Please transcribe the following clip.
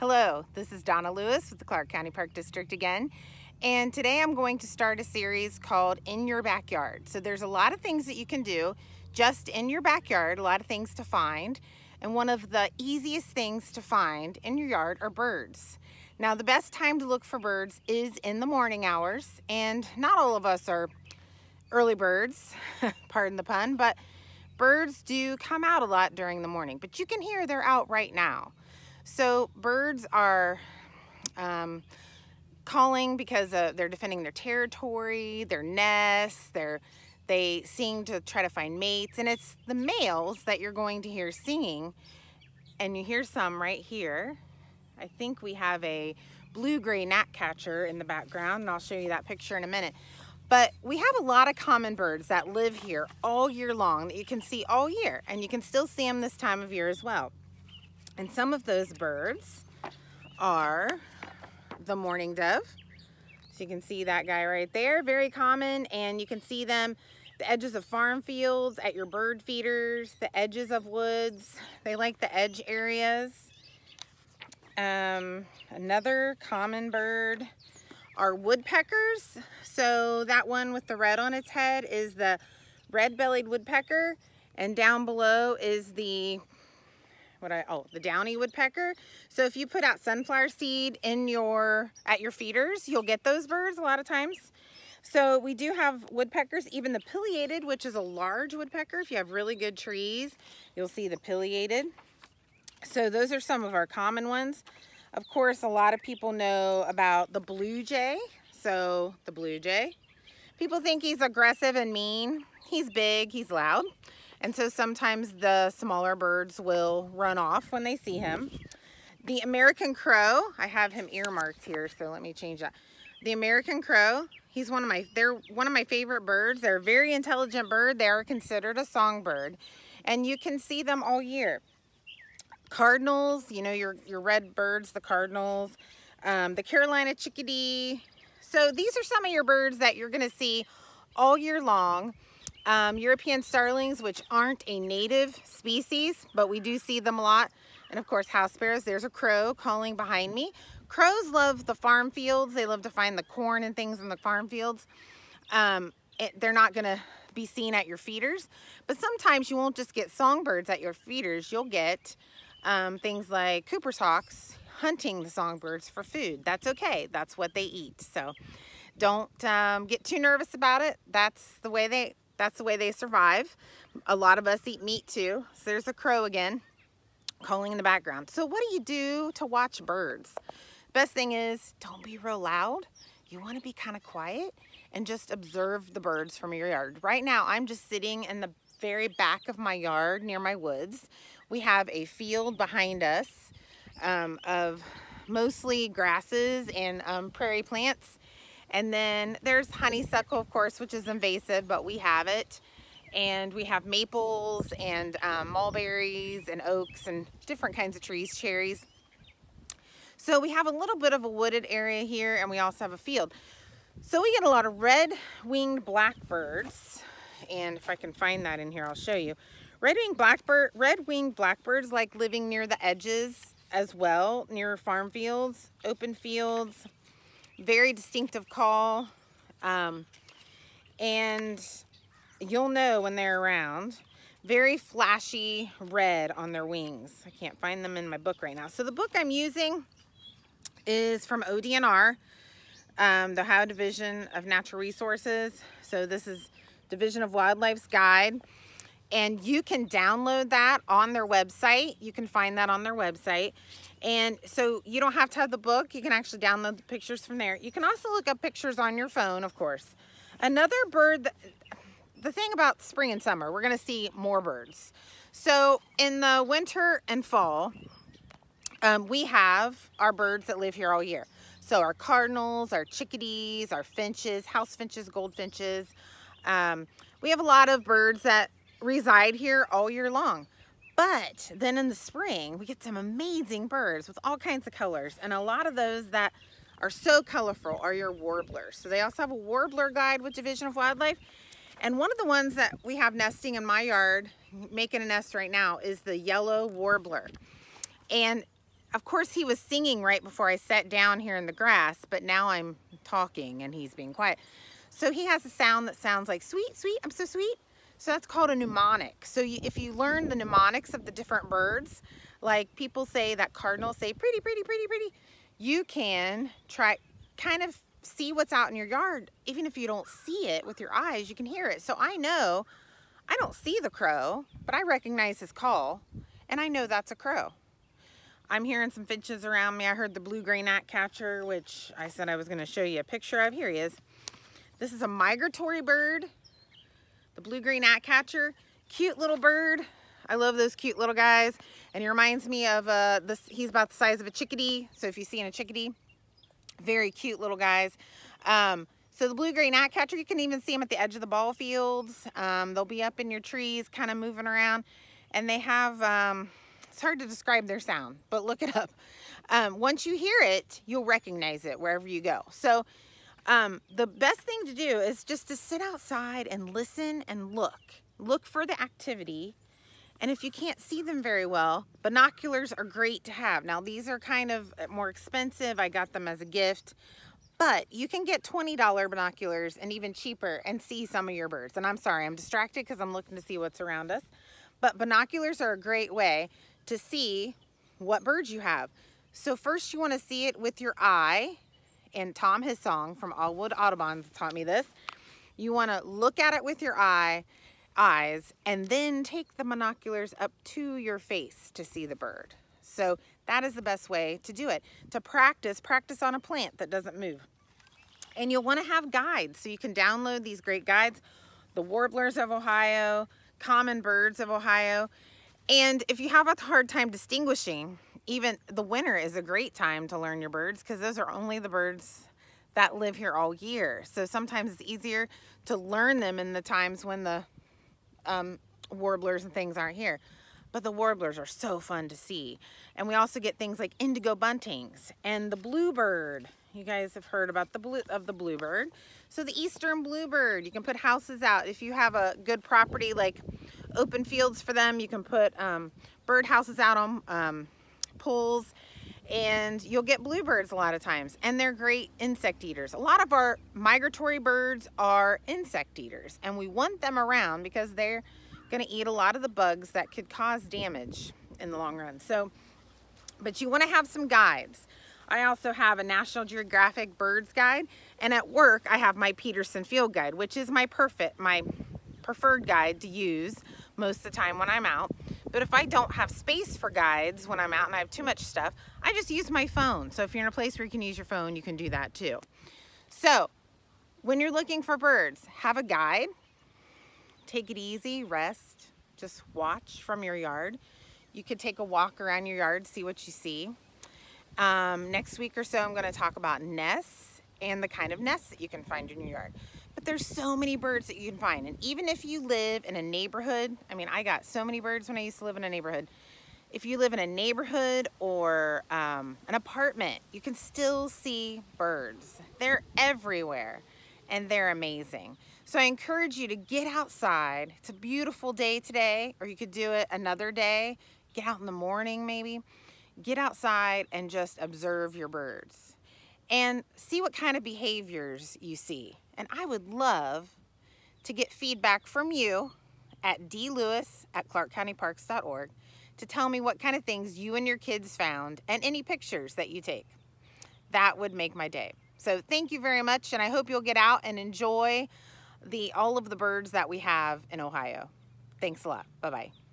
Hello, this is Donna Lewis with the Clark County Park District again, and today I'm going to start a series called In Your Backyard. So there's a lot of things that you can do just in your backyard, a lot of things to find, and one of the easiest things to find in your yard are birds. Now the best time to look for birds is in the morning hours, and not all of us are early birds, pardon the pun, but birds do come out a lot during the morning, but you can hear they're out right now. So birds are calling because they're defending their territory, their nests, they sing to try to find mates, and it's the males that you're going to hear singing, and you hear some right here. I think we have a blue-gray gnatcatcher in the background, and I'll show you that picture in a minute. But we have a lot of common birds that live here all year long that you can see all year, and you can still see them this time of year as well. And some of those birds are the mourning dove. So you can see that guy right there, very common, and you can see them the edges of farm fields, at your bird feeders, the edges of woods. They like the edge areas. Another common bird are woodpeckers. So that one with the red on its head is the red-bellied woodpecker, and down below is the the downy woodpecker. So if you put out sunflower seed at your feeders, you'll get those birds a lot of times. So we do have woodpeckers, even the pileated, which is a large woodpecker. If you have really good trees, you'll see the pileated. So those are some of our common ones. Of course, a lot of people know about the blue jay. So the blue jay, people think he's aggressive and mean. He's big, he's loud. And so sometimes the smaller birds will run off when they see him. The American crow, I have him earmarked here, so let me change that. The American crow, they're one of my favorite birds. They're a very intelligent bird. They are considered a songbird, and you can see them all year. Cardinals, you know, your red birds, the cardinals, the Carolina chickadee. So these are some of your birds that you're gonna see all year long. European starlings, which aren't a native species, but we do see them a lot. And of course, house sparrows. There's a crow calling behind me. Crows love the farm fields. They love to find the corn and things in the farm fields. They're not gonna be seen at your feeders, but sometimes you won't just get songbirds at your feeders. You'll get things like Cooper's hawks hunting the songbirds for food. That's okay. That's what they eat. So don't get too nervous about it. That's the way they survive. A lot of us eat meat too. So there's a crow again calling in the background. So what do you do to watch birds? Best thing is, don't be real loud. You want to be kind of quiet and just observe the birds from your yard. Right now, I'm just sitting in the very back of my yard near my woods. We have a field behind us of mostly grasses and prairie plants. And then there's honeysuckle, of course, which is invasive, but we have it. And we have maples and mulberries and oaks and different kinds of trees, cherries. So we have a little bit of a wooded area here, and we also have a field. So we get a lot of red-winged blackbirds. And if I can find that in here, I'll show you. Red-winged blackbirds like living near the edges as well, near farm fields, open fields. Very distinctive call, and you'll know when they're around. Very flashy red on their wings. I can't find them in my book right now. So the book I'm using is from ODNR, the Ohio Division of Natural Resources. So this is Division of Wildlife's guide, and you can download that on their website. You can find that on their website. And so you don't have to have the book. You can actually download the pictures from there. You can also look up pictures on your phone, of course. Another bird, the thing about spring and summer, we're gonna see more birds. So in the winter and fall, we have our birds that live here all year. So our cardinals, our chickadees, our finches, house finches, goldfinches. We have a lot of birds that reside here all year long. But then in the spring, we get some amazing birds with all kinds of colors. And a lot of those that are so colorful are your warblers. So they also have a warbler guide with Division of Wildlife. And one of the ones that we have nesting in my yard, making a nest right now, is the yellow warbler. And of course he was singing right before I sat down here in the grass, but now I'm talking and he's being quiet. So he has a sound that sounds like sweet, sweet, I'm so sweet. So that's called a mnemonic. So if you learn the mnemonics of the different birds, like people say that cardinals say pretty, pretty, pretty, pretty, you can try kind of see what's out in your yard. Even if you don't see it with your eyes, you can hear it. So I know, I don't see the crow, but I recognize his call and I know that's a crow. I'm hearing some finches around me. I heard the blue-gray gnatcatcher, which I said I was going to show you a picture of. Here he is. This is a migratory bird, the blue-gray gnatcatcher. Cute little bird. I love those cute little guys. And he reminds me of, he's about the size of a chickadee. So if you've seen a chickadee, very cute little guys. So the blue-gray gnatcatcher, you can even see them at the edge of the ball fields. They'll be up in your trees, kind of moving around. And they have, it's hard to describe their sound, but look it up. Once you hear it, you'll recognize it wherever you go. So the best thing to do is just to sit outside and listen and look. Look for the activity. And if you can't see them very well, binoculars are great to have. Now these are kind of more expensive. I got them as a gift. But you can get $20 binoculars and even cheaper and see some of your birds. And I'm sorry, I'm distracted because I'm looking to see what's around us. But binoculars are a great way to see what birds you have. So first you want to see it with your eye. And Tom Hissong from Allwood Audubon taught me this. You want to look at it with your eyes and then take the binoculars up to your face to see the bird. So that is the best way to do it. To practice on a plant that doesn't move. And you'll want to have guides. So you can download these great guides. The Warblers of Ohio, Common Birds of Ohio. And if you have a hard time distinguishing, even the winter is a great time to learn your birds because those are only the birds that live here all year. So sometimes it's easier to learn them in the times when the warblers and things aren't here. But the warblers are so fun to see. And we also get things like indigo buntings and the bluebird. You guys have heard about the bluebird. So the eastern bluebird, you can put houses out. If you have a good property like open fields for them, you can put bird houses out on poles, and you'll get bluebirds a lot of times. And they're great insect eaters. A lot of our migratory birds are insect eaters, and we want them around because they're going to eat a lot of the bugs that could cause damage in the long run. So, but you want to have some guides. I also have a National Geographic Birds Guide, and at work I have my Peterson Field Guide, which is my preferred guide to use most of the time when I'm out. But if I don't have space for guides when I'm out and I have too much stuff, I just use my phone. So if you're in a place where you can use your phone, you can do that too. So when you're looking for birds, have a guide. Take it easy, rest, just watch from your yard. You could take a walk around your yard, see what you see. Next week or so, I'm going to talk about nests and the kind of nests that you can find in your yard. But there's so many birds that you can find. And even if you live in a neighborhood, I mean, I got so many birds when I used to live in a neighborhood. If you live in a neighborhood or an apartment, you can still see birds. They're everywhere and they're amazing. So I encourage you to get outside. It's a beautiful day today, or you could do it another day. Get out in the morning maybe. Get outside and just observe your birds and see what kind of behaviors you see. And I would love to get feedback from you at dlewis@clarkcountyparks.org to tell me what kind of things you and your kids found and any pictures that you take. That would make my day. So thank you very much, and I hope you'll get out and enjoy all of the birds that we have in Ohio. Thanks a lot. Bye-bye.